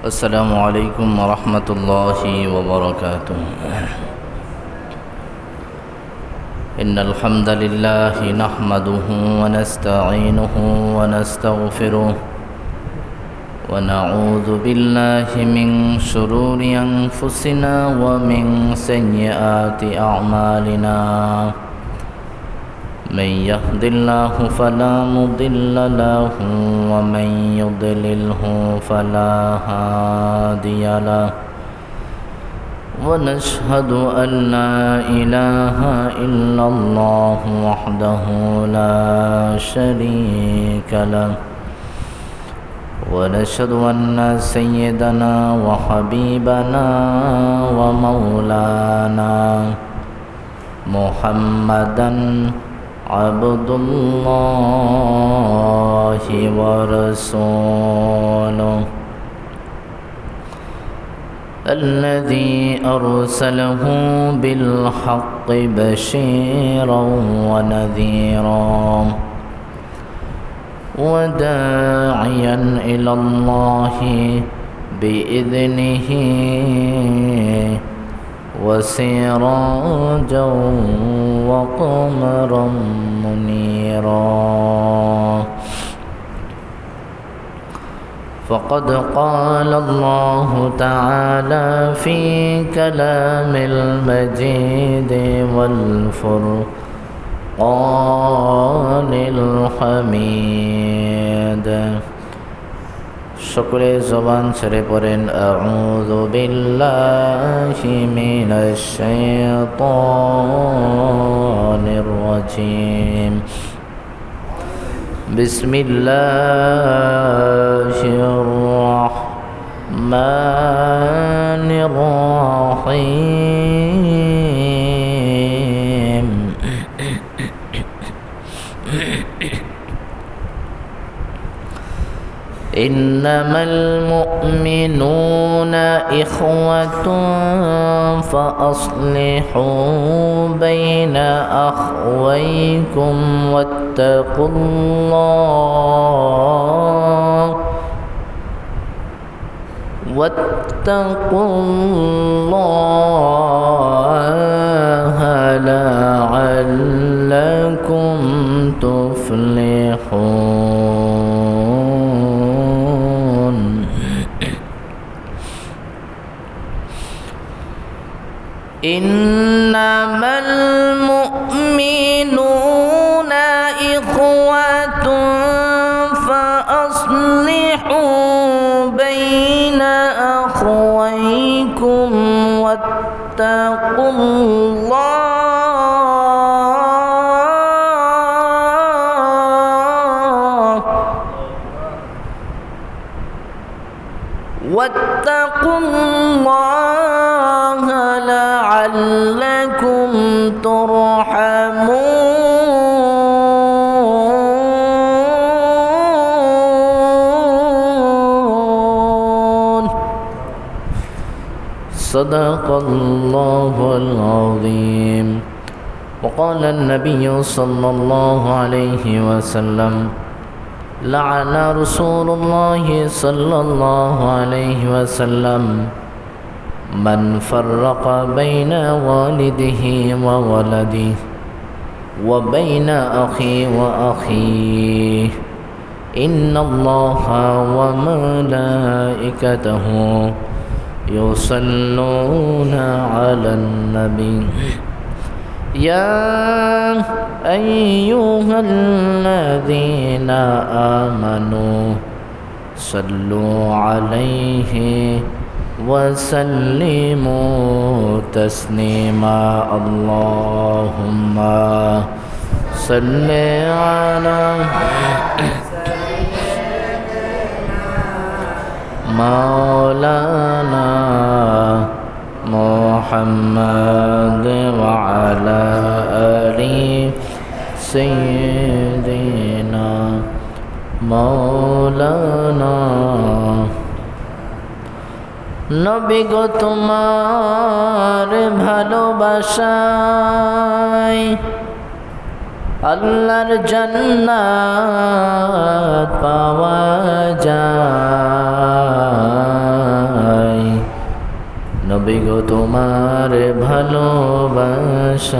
السلام عليكم ورحمة الله وبركاته. إن الحمد لله نحمده ونستعينه ونستغفره ونعوذ بالله من شرور أنفسنا ومن سيئات أعمالنا. من يهد الله فلا مضل له ومن يضلله فلا هادي له، ونشهد أن لا إله إلا الله وحده لا شريك له، ونشهد أن سيدنا وحبيبنا ومولانا محمدًا عبد الله ورسوله الذي أرسله بالحق بشيرا ونذيرا وداعيا إلى الله بإذنه وسراجا وقمرا منيرا. فقد قال الله تعالى في كلام المجيد والفرقان الحميد। شكر زبان سرپرن أعوذ بالله من الشيطان الرجيم. بسم الله الرحمن الرحيم. إنما المؤمنون إخوة فأصلحوا بين أخويكم واتقوا الله لعلكم تفلحون. إنما المؤمنون إخوة فأصلحوا بين أخويكم واتقوا الله لعلكم ترحمون. صدق الله العظيم. وقال النبي صلى الله عليه وسلم: لعن رسول الله صلى الله عليه وسلم من فرق بين والده وولده وبين أخي وأخيه. إن الله وملائكته يصلون على النبي يا أيها الذين آمنوا صلوا عليه وسلموا تسليما. اللهم صل على مولانا محمد وعلى آل سيدنا مولانا। নবী গো তোমার ভালোবাসায় আল্লাহর জান্নাত পাওয়া যায়। তোমার ভালোবাসায়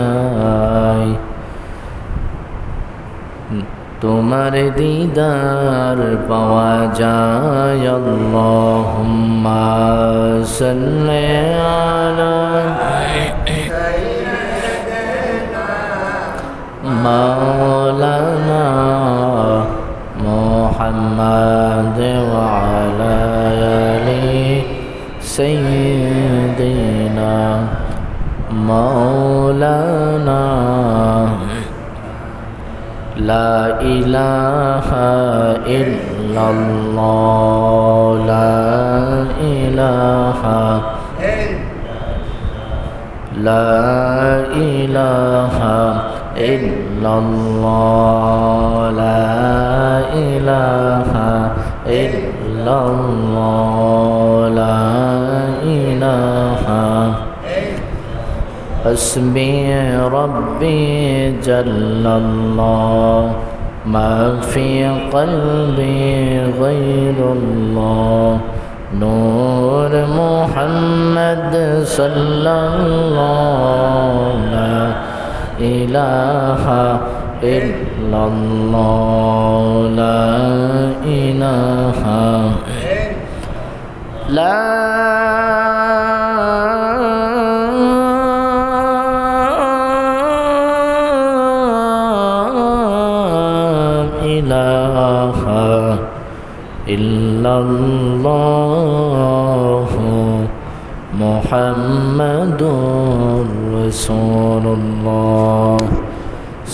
তোমার দিদার পাওয়া যায় আল্লাহুম্মা সাল্লি আলা মাওলানা মুহাম্মাদ ওয়া আলা আলি সাইয়্যিদিনা মাওলানা লা ইলাহা ইল্লাল্লাহ লা ইলাহা ইল্লাল্লাহ লা ইলাহা ইল্লাল্লাহ লা ইলাহা حسبي ربي جل الله ما في قلبي غير الله نور محمد صلى الله لا إله إلا الله لا إله لا ইলাহা ইল্লাল্লাহ মুহাম্মাদুর রাসূলুল্লাহ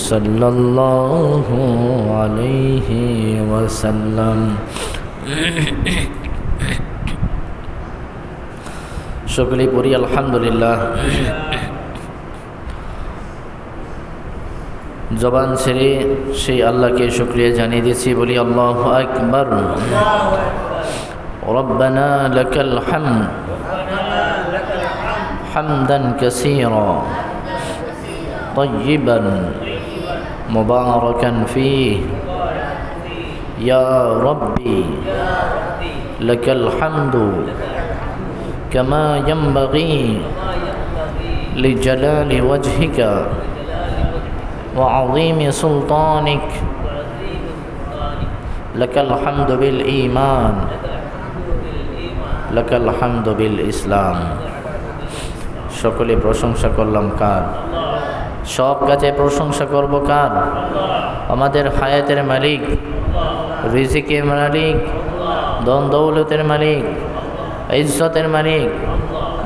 সাল্লাল্লাহু আলাইহি ওয়াসাল্লাম। সকলেই পড়ি আলহামদুলিল্লাহ। জবান ছেড়ে সেই আল্লাহকে শুকরিয়া জানিয়ে দিয়েছি, বলি আল্লাহু আকবার। রব্বানা লাকাল হামদ হামদান কাসীরা طيبا مباركا فيه يا ربي لك الحمد كما ينبغي لجلال وجهك وعظيم سلطانك لك الحمد بالإيمان لك الحمد بالإسلام। সকলে প্রশংসা করলাম কার? সব কাজে প্রশংসা করব কার? আমাদের হায়াতের মালিক, রিজিকের মালিক, ধন দৌলতের মালিক, ইজ্জতের মালিক,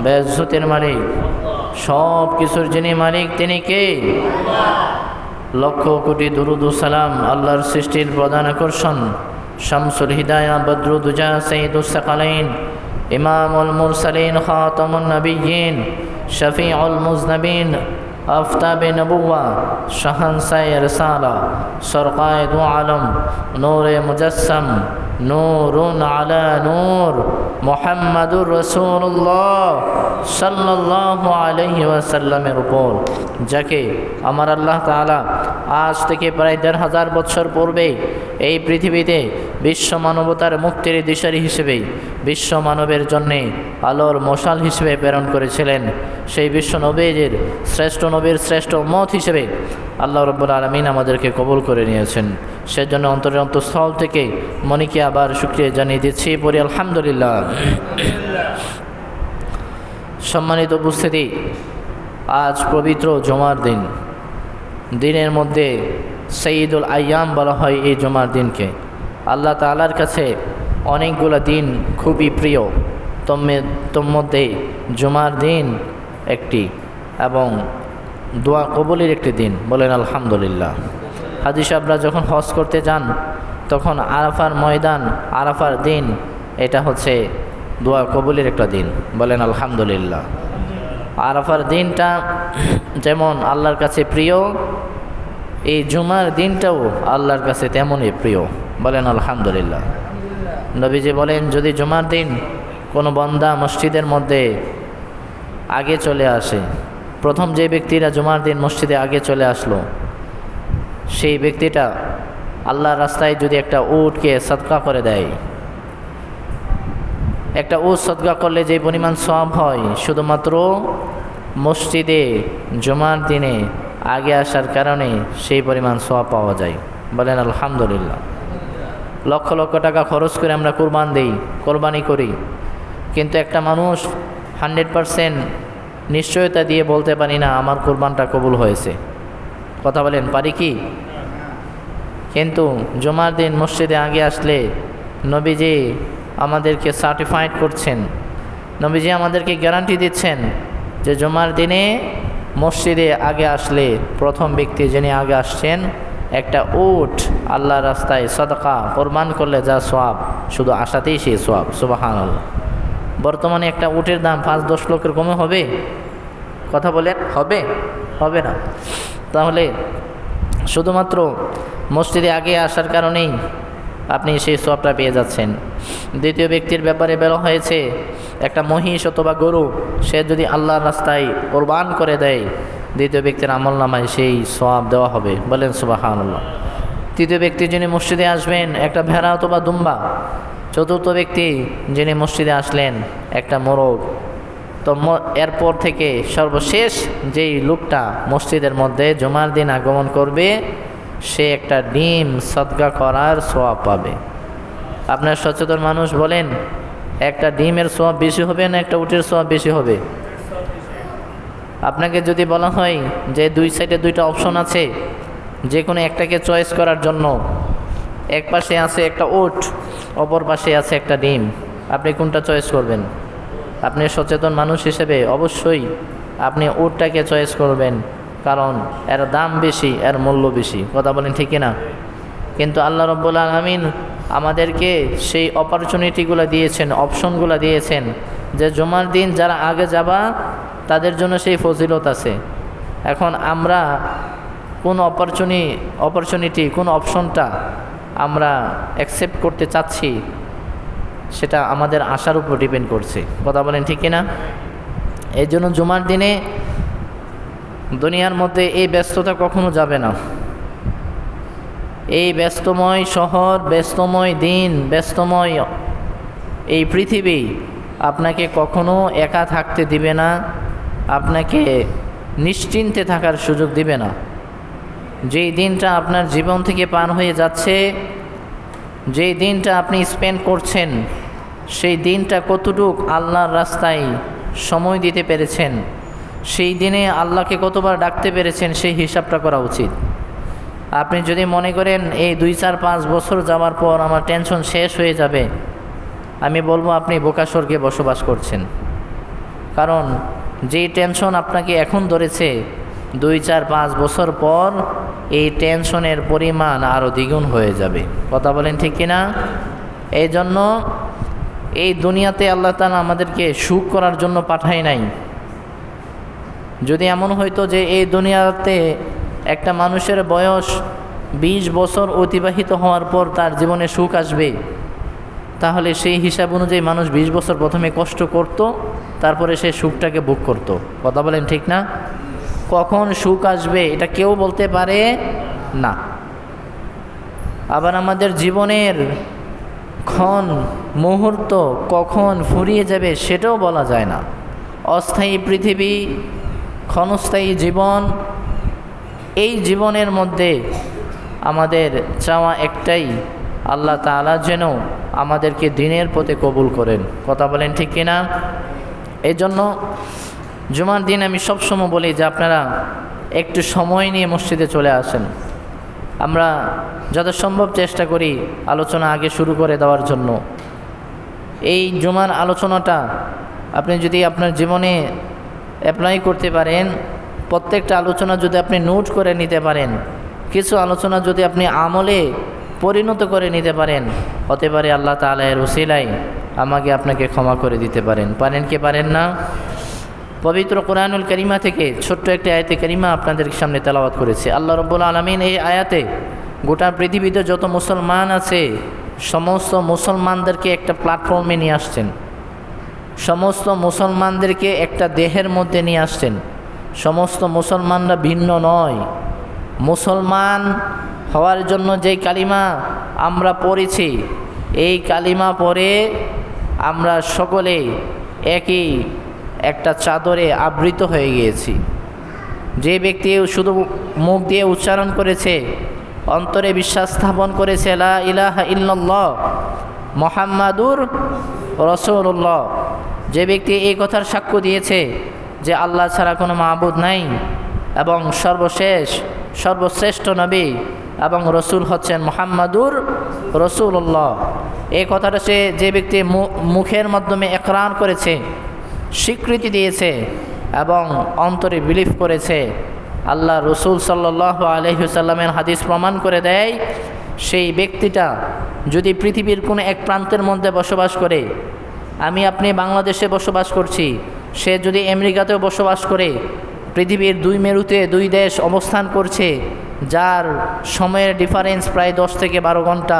বেইজ্জতের মালিক, সব কিছুর যিনি মালিক তিনি কে? লক্ষ কোটি দুরুদ ও সালাম আল্লাহর সৃষ্টির প্রধান আকর্ষণ, শামসুল হিদায়া বদরুদ্দুজা সৈয়দুস সাকালাইন ইমামুল মুরসালিন খাতামুন নবিয়্যিন শফিউল মুজনবিন আফতাবে নবুয়া শাহানশায়ে রিসালা সরকায়ে দু আলম নূরে মুজাসসাম নূরুন আলা নূর মুহাম্মাদুর রাসূলুল্লাহ সাল্লাল্লাহু আলাইহি ওয়াসাল্লামের উপর, যাকে আমার আল্লাহ তাআলা আজ থেকে প্রায় ১৫০০ বছর পূর্বে এই পৃথিবীতে বিশ্ব মানবতার মুক্তির দিশারি হিসেবে, বিশ্ব মানবের জন্যে আলোর মশাল হিসেবে প্রেরণ করেছিলেন। সেই বিশ্ব নবীর শ্রেষ্ঠ নবীর শ্রেষ্ঠ উম্মত হিসেবে আল্লাহ রাব্বুল আলামিন আমাদেরকে কবুল করে নিয়েছেন। সেজন্য অন্তরের অন্তঃস্থল থেকে মনিকে আবার শুকরিয়া জানিয়ে দিচ্ছি, পড়ি আলহামদুলিল্লাহ। সম্মানিত উপস্থিতি, আজ পবিত্র জুমার দিন। দিনের মধ্যে সঈদুল আইয়াম বলা হয় এই জুমার দিনকে। আল্লাহ তাআলার কাছে অনেকগুলো দিন খুবই প্রিয়, তোর মধ্যে জুমার দিন একটি, এবং দোয়া কবুলের একটি দিন। বলেন আলহামদুলিল্লাহ। হাজী সাহেবরা যখন হজ করতে যান তখন আরাফার ময়দান, আরাফার দিন, এটা হচ্ছে দোয়া কবুলের একটা দিন। বলেন আলহামদুলিল্লাহ। আরাফার দিনটা যেমন আল্লাহর কাছে প্রিয়, এই জুমার দিনটাও আল্লাহর কাছে তেমনই প্রিয়। বলেন আলহামদুলিল্লাহ। নবীজি বলেন, যদি জুমার দিন কোনো বান্দা মসজিদের মধ্যে আগে চলে আসে, প্রথম যে ব্যক্তিরা জুমার দিন মসজিদে আগে চলে আসলো, সেই ব্যক্তিটা আল্লাহর রাস্তায় যদি একটা উটকে সদকা করে দেয়, একটা উট সদকা করলে যে পরিমাণ সওয়াব হয়, শুধুমাত্র মসজিদে জুমার দিনে আগে আসার কারণে সেই পরিমাণ সওয়াব পাওয়া যায়। বলেন আলহামদুলিল্লাহ। লক্ষ লক্ষ টাকা খরচ করে আমরা কোরবানি করি, কিন্তু একটা মানুষ 100% নিশ্চয়তা দিয়ে বলতে পারি না আমার কোরবানটা কবুল হয়েছে। কথা বলেন, পারি কি? কিন্তু জুমার দিন মসজিদে আগে আসলে নবীজি আমাদেরকে সার্টিফাইড করছেন, নবীজি আমাদেরকে গ্যারান্টি দিচ্ছেন যে জুমার দিনে মসজিদে আগে আসলে প্রথম ব্যক্তি যিনি আগে আসছেন, একটা উট আল্লাহর রাস্তায় সদকা কোরবান করলে যা সওয়াব, শুধু আসাতেই সেই সওয়াব। সুবহানাল্লাহ। বর্তমানে একটা উটের দাম 5-10 লক্ষের কমে হবে? কথা বলেন, হবে না। তাহলে শুধুমাত্র মসজিদে আগে আসার কারণেই আপনি সেই সওয়াবটা পেয়ে যাচ্ছেন। দ্বিতীয় ব্যক্তির ব্যাপারে বলা হয়েছে, একটা মহিষ অথবা গরু সে যদি আল্লাহর রাস্তায় কোরবান করে দেয়, দ্বিতীয় ব্যক্তির আমলনামায় সেই সওয়াব দেওয়া হবে। বলেন সুবহানাল্লাহ। তৃতীয় ব্যক্তি যিনি মসজিদে আসবেন, একটা ভেড়া অথবা দুম্বা। চতুর্থ ব্যক্তি যিনি মসজিদে আসলেন, একটা মোরগ। তো এরপর থেকে সর্বশেষ যেই লোকটা মসজিদের মধ্যে জুমার দিন আগমন করবে, সে একটা ডিম সদকা করার সওয়াব পাবে। আপনার সচেতন মানুষ বলেন, একটা ডিমের সওয়াব বেশি হবে না একটা উটের সওয়াব বেশি হবে? আপনাকে যদি বলা হয় যে দুই সাইডে দুইটা অপশন আছে, যে কোনো একটাকে চয়েস করার জন্য, এক পাশে আছে একটা উট, অপর পাশে আছে একটা ডিম, আপনি কোনটা চয়েস করবেন? আপনি সচেতন মানুষ হিসেবে অবশ্যই আপনি উটটাকে চয়েস করবেন, কারণ এর দাম বেশি, এর মূল্য বেশি। কথা বলেন ঠিক না? কিন্তু আল্লাহ রাব্বুল আলামিন আমাদেরকে সেই অপরচুনিটিগুলো দিয়েছেন, অপশনগুলো দিয়েছেন, যে জুমার দিন যারা আগে যাবা তাদের জন্য সেই ফজিলত আছে। এখন আমরা কোন অপরচুনিটি, কোন অপশনটা আমরা অ্যাকসেপ্ট করতে চাচ্ছি, সেটা আমাদের আশার উপর ডিপেন্ড করছে। কথা বলেন ঠিক না? এই জন্য জুমার দিনে দুনিয়ার মধ্যে এই ব্যস্ততা কখনো যাবে না। এই ব্যস্তময় শহর, ব্যস্তময় দিন, ব্যস্তময় এই পৃথিবী আপনাকে কখনো একা থাকতে দিবে না, আপনাকে নিশ্চিন্তে থাকার সুযোগ দিবে না। যেই দিনটা আপনার জীবন থেকে পার হয়ে যাচ্ছে, যেই দিনটা আপনি স্পেন্ড করছেন, সেই দিনটা কতটুক আল্লাহর রাস্তায় সময় দিতে পেরেছেন, সেই দিনে আল্লাহকে কতবার ডাকতে পেরেছেন, সেই হিসাবটা করা উচিত। আপনি যদি মনে করেন এই 2-4-5 বছর যাওয়ার পর আমার টেনশন শেষ হয়ে যাবে, আমি বলবো আপনি বোকা স্বর্গে বসবাস করছেন। কারণ যেই টেনশন আপনাকে এখন ধরেছে, 2-4-5 বছর পর এই টেনশনের পরিমাণ আরও দ্বিগুণ হয়ে যাবে। কথা বলেন ঠিক কিনা? এই জন্য এই দুনিয়াতে আল্লাহ তাআলা আমাদেরকে সুখ করার জন্য পাঠায় নাই। যদি এমন হইতো যে এই দুনিয়াতে একটা মানুষের বয়স 20 বছর অতিবাহিত হওয়ার পর তার জীবনে সুখ আসবে, তাহলে সেই হিসাব অনুযায়ী মানুষ 20 বছর প্রথমে কষ্ট করত, তারপরে সে সুখটাকে ভোগ করত। কথা বলেন ঠিক না? কখন সুখ আসবে এটা কেউ বলতে পারে না। আবার আমাদের জীবনের ক্ষণ মুহূর্ত কখন ফুরিয়ে যাবে সেটাও বলা যায় না। অস্থায়ী পৃথিবী, ক্ষণস্থায়ী জীবন, এই জীবনের মধ্যে আমাদের চাওয়া একটাই, আল্লাহ তাআলা যেন আমাদেরকে দিনের পথে কবুল করেন। কথা বলেন ঠিক কিনা? এই জন্য জুমার দিন আমি সবসময় বলি যে আপনারা একটু সময় নিয়ে মসজিদে চলে আসেন। আমরা যত সম্ভব চেষ্টা করি আলোচনা আগে শুরু করে দেওয়ার জন্য। এই জুমার আলোচনাটা আপনি যদি আপনার জীবনে অ্যাপ্লাই করতে পারেন, প্রত্যেকটা আলোচনা যদি আপনি নোট করে নিতে পারেন, কিছু আলোচনা যদি আপনি আমলে পরিণত করে নিতে পারেন, হতে পারে আল্লাহ তাআলা এর ওসিলায় আমাকে আপনাকে ক্ষমা করে দিতে পারেন। পারেন কি পারেন না? পবিত্র কোরআনুল কারিমা থেকে ছোট্ট একটি আয়াতে কারিমা আপনাদের সামনে তেলাওয়াত করেছে। আল্লাহ রাব্বুল আলামিন এই আয়াতে গোটা পৃথিবীতে যত মুসলমান আছে সমস্ত মুসলমানদেরকে একটা প্ল্যাটফর্মে নিয়ে আসছেন, সমস্ত মুসলমানদেরকে একটা দেহের মধ্যে নিয়ে আসছেন। সমস্ত মুসলমানরা ভিন্ন নয়। মুসলমান হওয়ার জন্য যেই কালিমা আমরা পড়েছি, এই কালিমা পড়ে আমরা সকলে একই একটা চাদরে আবৃত হয়ে গিয়েছি। যে ব্যক্তি শুধু মুখ দিয়ে উচ্চারণ করেছে, অন্তরে বিশ্বাস স্থাপন করেছে লা ইলাহা ইল্লাল্লাহ মুহাম্মাদুর রাসূলুল্লাহ, যে ব্যক্তি এই কথার সাক্ষ্য দিয়েছে যে আল্লাহ ছাড়া কোনো মাবুদ নাই এবং সর্বশ্রেষ্ঠ নবী এবং রসুল হচ্ছেন মুহাম্মাদুর রাসূলুল্লাহ, এই কথাটা যে ব্যক্তি মুখের মাধ্যমে ইকরার করেছে, স্বীকৃতি দিয়েছে এবং অন্তরে বিলিভ করেছে, আল্লাহ রসুল সাল্লাল্লাহু আলাইহি ওয়াসাল্লামের হাদিস প্রমাণ করে দেয়, সেই ব্যক্তিটা যদি পৃথিবীর কোনো এক প্রান্তের মধ্যে বসবাস করে, আমি আপনি বাংলাদেশে বসবাস করছি, সে যদি আমেরিকাতেও বসবাস করে, পৃথিবীর দুই মেরুতে দুই দেশ অবস্থান করছে, যার সময়ের ডিফারেন্স প্রায় 10 থেকে 12 ঘন্টা,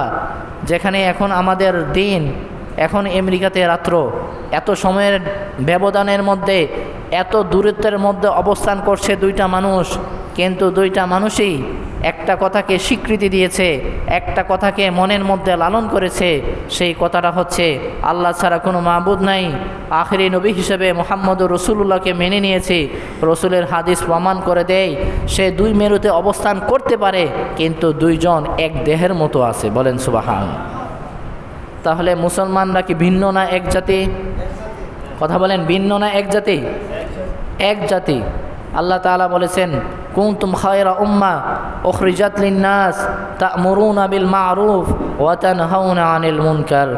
যেখানে এখন আমাদের দিন, এখন আমেরিকাতে রাত্র, এত সময়ের ব্যবধানের মধ্যে, এত দূরত্বের মধ্যে অবস্থান করছে দুইটা মানুষ, কিন্তু দুইটা মানুষই একটা কথাকে স্বীকৃতি দিয়েছে, একটা কথাকে মনের মধ্যে লালন করেছে, সেই কথাটা হচ্ছে আল্লাহ ছাড়া কোনো মাবুদ নাই, আখিরি নবী হিসেবে মুহাম্মদুর রাসূলুল্লাহকে মেনে নিয়েছে। রসুলের হাদিস প্রমাণ করে দেয় সে দুই মেরুতে অবস্থান করতে পারে, কিন্তু দুইজন এক দেহের মতো আছে। বলেন সুবহান। তাহলে মুসলমানরা কি ভিন্ন না এক জাতি? কথা বলেন, ভিন্ন না এক জাতি? এক জাতি। আল্লাহ তাআলা বলেছেন কুনতুম খায়রা উম্মাহ উখরিজাত লিন-নাস তা'মুরুনা বিল মা'রুফ ওয়া তানহাউনা আনিল মুনকার,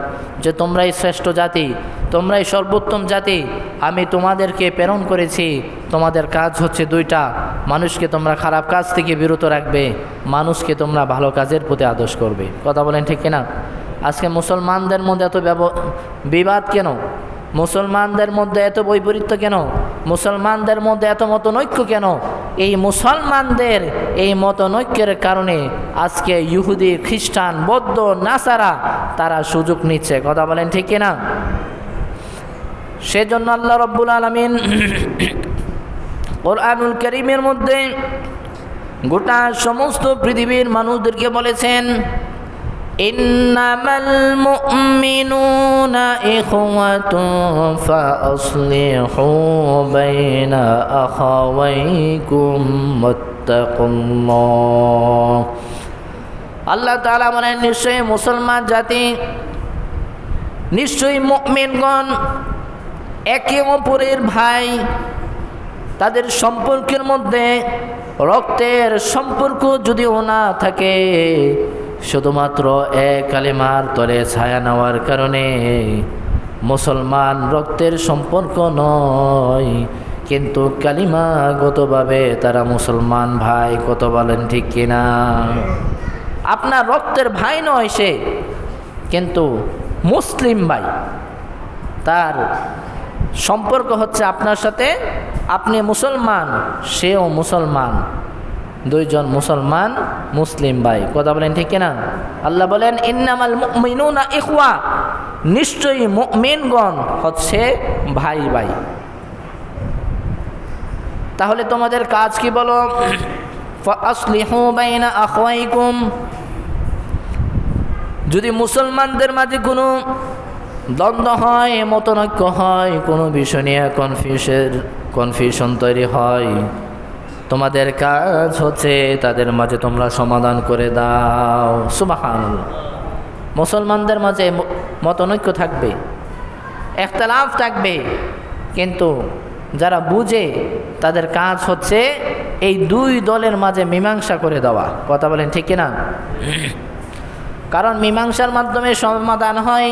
যে তোমরাই শ্রেষ্ঠ জাতি, তোমরাই সর্বোত্তম জাতি, আমি তোমাদেরকে প্রেরণ করেছি, তোমাদের কাজ হচ্ছে দুইটা, মানুষকে তোমরা খারাপ কাজ থেকে বিরত রাখবে, মানুষকে তোমরা ভালো কাজের প্রতি আদেশ করবে। কথা বলেন ঠিক কিনা? আজকে মুসলমানদের মধ্যে এত বিবাদ কেন? মুসলমানদের মধ্যে এত বৈপরীত্য কেন? মুসলমানদের মধ্যে এত মতনৈক্য কেন? এই মুসলমানদের এই মতনৈক্যের কারণে আজকে ইহুদি, খ্রিস্টান, বৌদ্ধ, নাসারা তারা সুযোগ নিচ্ছে। কথা বলেন ঠিক কিনা? সেজন্য আল্লাহ রাব্বুল আলামিন কোরআনুল কারীমের মধ্যে গোটা সমস্ত পৃথিবীর মানুষদেরকে বলেছেন ইন্নামাল মুমিনুনা ইখওয়াতুন ফাআসলিহু বাইনা আখাওয়াইকুম ওয়াত্তাকুল্লাহ। আল্লাহ তাআলা বলেন নিশ্চয়ই মুসলমান জাতি, নিশ্চয়ই মুমিনগণ একে অপরের ভাই, তাদের সম্পর্কের মধ্যে রক্তের সম্পর্ক যদিও না থাকে, শুধুমাত্র এক কালেমার তলে ছায়া নেওয়ার কারণে মুসলমান রক্তের সম্পর্ক নয়, কিন্তু কালিমাগতভাবে তারা মুসলমান ভাই। কত বলেন ঠিক কিনা? আপনার রক্তের ভাই নয় সে, কিন্তু মুসলিম ভাই, তার সম্পর্ক হচ্ছে আপনার সাথে, আপনি মুসলমান, সেও মুসলমান, দুইজন মুসলমান মুসলিম ভাই। কথা বলেন ঠিক কিনা? আল্লাহ বলেন ইন্নামাল মুমিনুনা ইখওয়া, নিশ্চয়ই মুমিনগণ হচ্ছে ভাই ভাই। তাহলে তোমাদের কাজ কি বলো? ফাআসলিহু বাইনা আখাওয়াইকুম, যদি মুসলমানদের মাঝে কোনো দ্বন্দ্ব হয়, মতনৈক্য হয়, কোনো বিষয় নিয়ে কনফিউশন তৈরি হয়, তোমাদের কাজ হচ্ছে তাদের মাঝে তোমরা সমাধান করে দাও। সুবহানাল্লাহ। মুসলমানদের মাঝে মতনৈক্য থাকবে, ইখতিলাফ থাকবে, কিন্তু যারা বুঝে তাদের কাজ হচ্ছে এই দুই দলের মাঝে মীমাংসা করে দেওয়া। কথা বলেন ঠিক কিনা? কারণ মীমাংসার মাধ্যমে সমাধান হয়।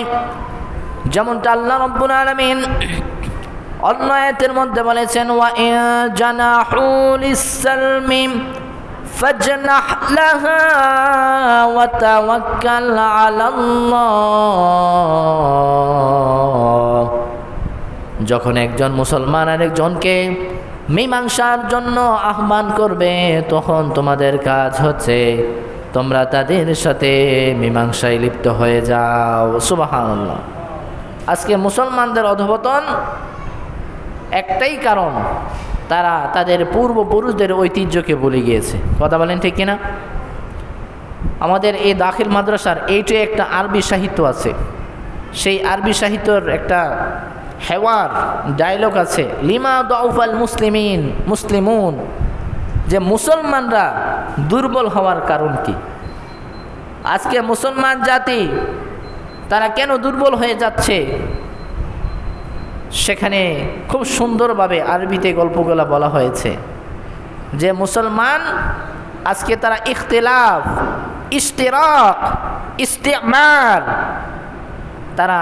যেমনটা আল্লাহ রাব্বুল আলামিন অন্য আয়াতের মধ্যে বলেছেন ওয়া ইন জানাহু লিস-সালমি ফাজনাহ লাহা ওয়া তাওয়াক্কাল আলাল্লাহ। যখন একজন মুসলমান আরেকজনকে মীমাংসার জন্য আহ্বান করবে, তখন তোমাদের কাজ হচ্ছে তোমরা তাদের সাথে মীমাংসায় লিপ্ত হয়ে যাও। সুবহানাল্লাহ। আজকে মুসলমানদের অধঃপতন একটাই কারণ, তারা তাদের পূর্বপুরুষদের ঐতিহ্যকে ভুলে গিয়েছে। কথা বলেন ঠিক কিনা? আমাদের এই দাখিল মাদ্রাসার এইটাই একটা আরবি সাহিত্য আছে, সেই আরবি সাহিত্যর একটা হেওয়ার ডায়লগ আছে, লিমা দাউফাল মুসলিমুন, যে মুসলমানরা দুর্বল হওয়ার কারণ কি? আজকে মুসলমান জাতি তারা কেন দুর্বল হয়ে যাচ্ছে? সেখানে খুব সুন্দরভাবে আরবিতে গল্পগুলো বলা হয়েছে যে মুসলমান আজকে তারা ইখতিলাফ, ইশতিরাক, ইস্তিমার, তারা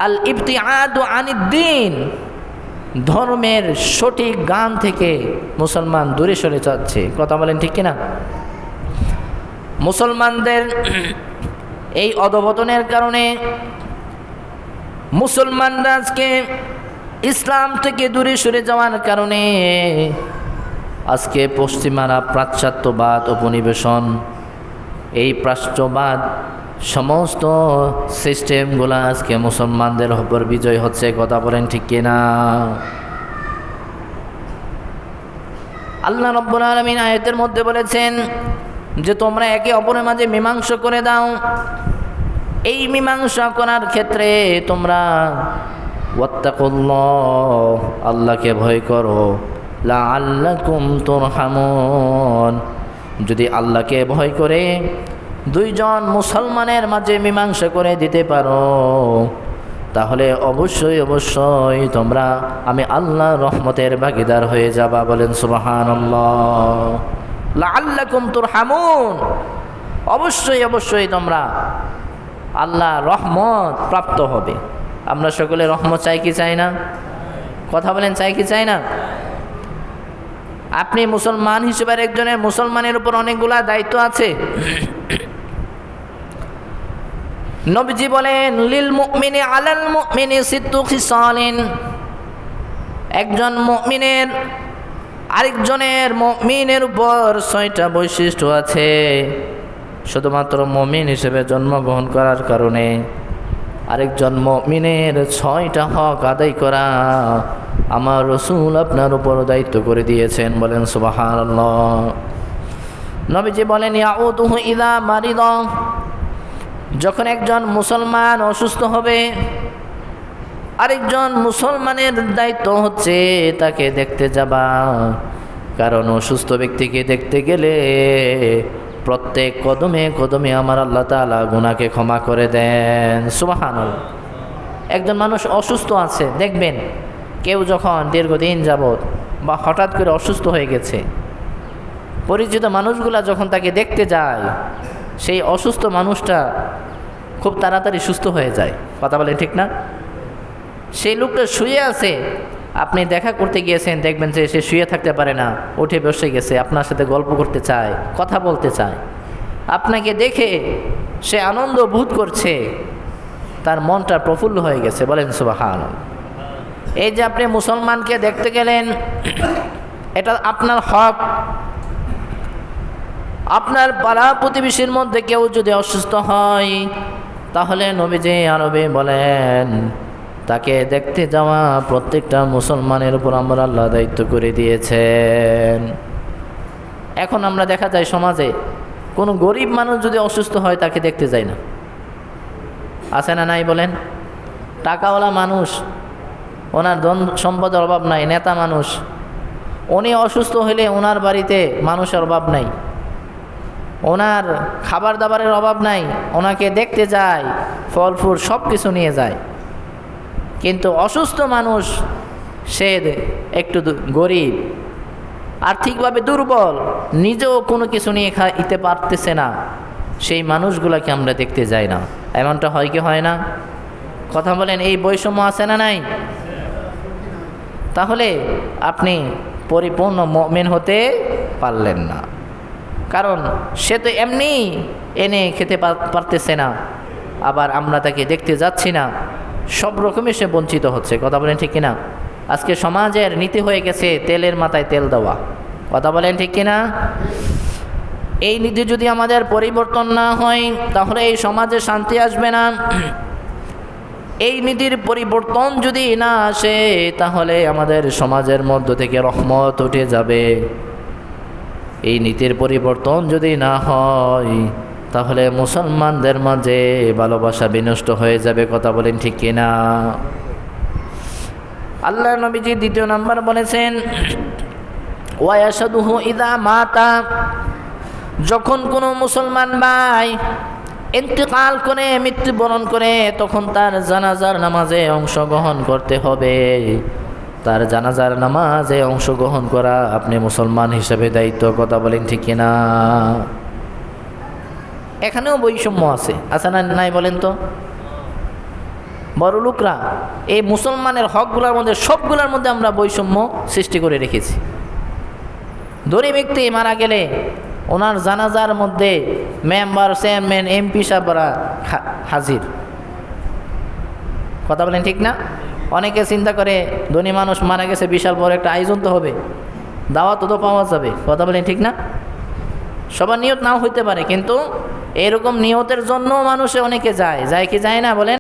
আল ইবতিআদু আনিদ্দিন, ধর্মের সঠিক গান থেকে মুসলমান দূরে সরে যাচ্ছে। কথা বলেন ঠিক কিনা? মুসলমানদের এই অধঃপতনের কারণে মুসলমানরা আজকে ইসলাম থেকে দূরে সরে যাওয়ার কারণে আজকে পশ্চিমারা পাশ্চাত্যবাদ উপনিবেশন, এই প্রাচ্যবাদ সমস্ত সিস্টেমগুলো আজকে মুসলমানদের উপর বিজয় হচ্ছে। কথা বলেন ঠিক কিনা? আল্লাহ রাব্বুল আলামিন আয়াতের মধ্যে বলেছেন যে তোমরা একে অপরের মাঝে মীমাংসা করে দাও। এই মীমাংসা করার ক্ষেত্রে তোমরা ওয়াত্তাকুল্লাহ, আল্লাহকে ভয় করো, লাআল্লাকুম তুরহামুন। যদি আল্লাহকে ভয় করে দুইজন মুসলমানের মাঝে মীমাংসা করে দিতে পারো, তাহলে অবশ্যই অবশ্যই তোমরা আমি আল্লাহর রহমতের ভাগীদার হয়ে যাবা। বলেন সুবহানাল্লাহ। লাআল্লাকুম তুরহামুন, অবশ্যই অবশ্যই তোমরা আল্লাহর রহমত প্রাপ্ত হবে। আমরা সকলে রহমত চাই কি চাই না? কথা বলেন, চাই কি চাই না? আপনি মুসলমান হিসেবে একজনের মুসলমানের উপর অনেকগুলা দায়িত্ব আছে। নবীজি বলেন লিল মুমিনি আলাল মুমিনি সিত্তু খিসালিন, একজন মুমিনের আরেকজনের মুমিনের উপর 6টা বৈশিষ্ট্য আছে। শুধুমাত্র মুমিন হিসেবে জন্মগ্রহণ করার কারণে আরেকজন মুমিনের 6টা হক আদায় করা আমার রাসূল আপনার উপর দায়িত্ব করে দিয়েছেন। বলেন সুবহানাল্লাহ। নবীজি বলেন ইয়াউদুহু ইযা মারিদা, যখন একজন মুসলমান অসুস্থ হবে আরেকজন মুসলমানের দায়িত্ব হচ্ছে তাকে দেখতে যাবা, কারণ অসুস্থ ব্যক্তিকে দেখতে গেলে প্রত্যেক কদমে কদমে আমার আল্লাহ তাআলা গুনাহকে ক্ষমা করে দেন। সুবহানাল্লাহ। একজন মানুষ অসুস্থ আছে, দেখবেন কেউ যখন দীর্ঘদিন যাবত বা হঠাৎ করে অসুস্থ হয়ে গেছে, পরিচিত মানুষগুলা যখন তাকে দেখতে যায়, সেই অসুস্থ মানুষটা খুব তাড়াতাড়ি সুস্থ হয়ে যায়। কথা বলেন ঠিক না? সেই লোকটা শুয়ে আছে, আপনি দেখা করতে গিয়েছেন, দেখবেন যে সে শুয়ে থাকতে পারে না, উঠে বসে গেছে, আপনার সাথে গল্প করতে চায়, কথা বলতে চায়। আপনাকে দেখে সে আনন্দ বোধ করছে, তার মনটা প্রফুল্ল হয়ে গেছে। বলেন সুবহানাল্লাহ। এই যে আপনি মুসলমানকে দেখতে গেলেন, এটা আপনার হক। আপনার পাড়া প্রতিবেশীর মধ্যে কেউ যদি অসুস্থ হয়, তাহলে নবীজি আরবে বলেন তাকে দেখতে যাওয়া প্রত্যেকটা মুসলমানের উপর আমরা আল্লাহ দায়িত্ব করে দিয়েছেন। এখন আমরা দেখা যায় সমাজে কোনো গরিব মানুষ যদি অসুস্থ হয় তাকে দেখতে যায় না, আছে না নাই বলেন? টাকাওয়ালা মানুষ, ওনার ধন সম্পদের অভাব নাই, নেতা মানুষ, উনি অসুস্থ হলে ওনার বাড়িতে মানুষের অভাব নাই, ওনার খাবার দাবারের অভাব নাই, ওনাকে দেখতে যায়, ফল ফুল সব কিছু নিয়ে যায়। কিন্তু অসুস্থ মানুষ, সে একটু গরিব, আর্থিকভাবে দুর্বল, নিজেও কোনো কিছু নিয়ে খাইতে পারতেছে না, সেই মানুষগুলোকে আমরা দেখতে যাই না। এমনটা হয় কি হয় না? কথা বলেন, এই বৈষম্য আছে না নাই? তাহলে আপনি পরিপূর্ণ মুমিন হতে পারলেন না, কারণ সে তো এমনি এনে খেতে পারতেছে না, আবার আমরা তাকে দেখতে যাচ্ছি না, সব রকমই সে বঞ্চিত হচ্ছে। কথা বলেন ঠিক কিনা? আজকে সমাজের নীতি হয়ে গেছে তেলের মাথায় তেল দেওয়া। কথা বলেন ঠিক কিনা? এই নীতি যদি আমাদের পরিবর্তন না হয়, তাহলে এই সমাজে শান্তি আসবে না। এই নীতির পরিবর্তন যদি না আসে, তাহলে আমাদের সমাজের মধ্য থেকে রহমত উঠে যাবে। এই নীতির পরিবর্তন যদি না হয়, তাহলে মুসলমানদের মাঝে ভালোবাসা বিনষ্ট হয়ে যাবে। কথা বলেন ঠিক কিনা? আল্লাহ নবীজি দ্বিতীয় নাম্বার বলেছেন, ওয়ায়াশাদুহু ইদা মাতা, যখন কোনো মুসলমান ভাই ইন্তেকাল করে, মৃত্যুবরণ করে, তখন তার জানাজার নামাজে অংশগ্রহণ করতে হবে। তার জানাজার নামাজে অংশগ্রহণ করা আপনি মুসলমান হিসেবে দায়িত্ব। কথা বলেন ঠিক কিনা? এখানেও বৈষম্য আছে না নাই বলেন তো? বড় লোকরা এই মুসলমানের হকগুলোর মধ্যে, সবগুলোর মধ্যে আমরা বৈষম্য সৃষ্টি করে রেখেছি। ধনী ব্যক্তি মারা গেলে ওনার জানাজার মধ্যে মেম্বার, চেয়ারম্যান, এমপি সাহেবরা হাজির। কথা বলেন ঠিক না? অনেকে চিন্তা করে ধনী মানুষ মারা গেছে, বিশাল বড় একটা আয়োজন তো হবে, দাওয়াত তো পাওয়া যাবে। কথা বলেন ঠিক না? সবার নিয়ত নাও হইতে পারে, কিন্তু এরকম নিয়তের জন্য মানুষে অনেকে যায় কি যায় না বলেন?